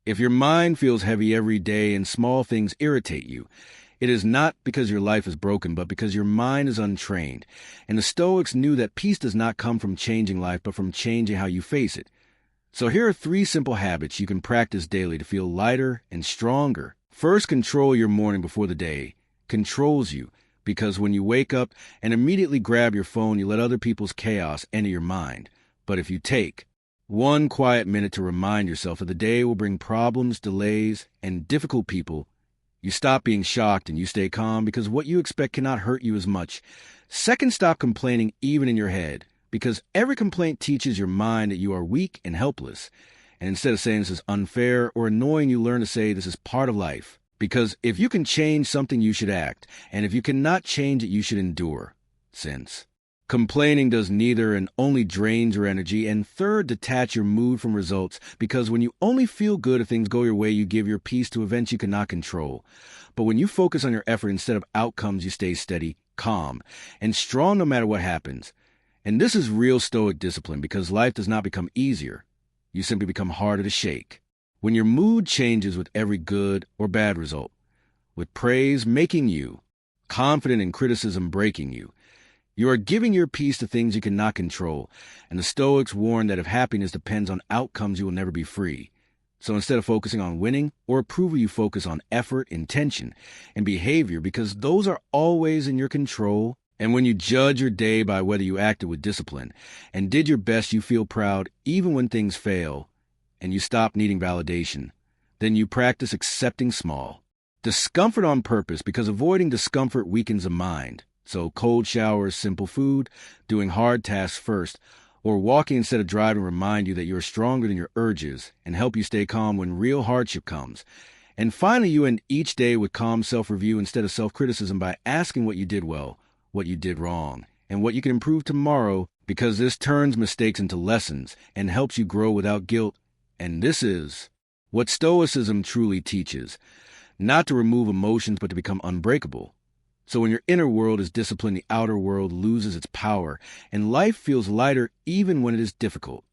If your mind feels heavy every day and small things irritate you, it is not because your life is broken, but because your mind is untrained. And the Stoics knew that peace does not come from changing life, but from changing how you face it. So here are 3 simple habits you can practice daily to feel lighter and stronger. First, control your morning before the day controls you, because when you wake up and immediately grab your phone, you let other people's chaos enter your mind. But if you take 1 quiet minute to remind yourself that the day will bring problems, delays, and difficult people, you stop being shocked and you stay calm because what you expect cannot hurt you as much. Second, stop complaining even in your head, because every complaint teaches your mind that you are weak and helpless. And instead of saying this is unfair or annoying, you learn to say this is part of life. Because if you can change something, you should act. And if you cannot change it, you should endure. Since complaining does neither and only drains your energy. And third, detach your mood from results, because when you only feel good if things go your way, you give your peace to events you cannot control. But when you focus on your effort instead of outcomes, you stay steady, calm, and strong no matter what happens. And this is real Stoic discipline, because life does not become easier. You simply become harder to shake. When your mood changes with every good or bad result, with praise making you confident and criticism breaking you, you are giving your peace to things you cannot control. And the Stoics warn that if happiness depends on outcomes, you will never be free. So instead of focusing on winning or approval, you focus on effort, intention, and behavior, because those are always in your control. And when you judge your day by whether you acted with discipline and did your best, you feel proud even when things fail, and you stop needing validation. Then you practice accepting small discomfort on purpose, because avoiding discomfort weakens the mind. So cold showers, simple food, doing hard tasks first, or walking instead of driving remind you that you are stronger than your urges and help you stay calm when real hardship comes. And finally, you end each day with calm self-review instead of self-criticism by asking what you did well, what you did wrong, and what you can improve tomorrow, because this turns mistakes into lessons and helps you grow without guilt. And this is what Stoicism truly teaches: not to remove emotions, but to become unbreakable. So when your inner world is disciplined, the outer world loses its power, and life feels lighter even when it is difficult.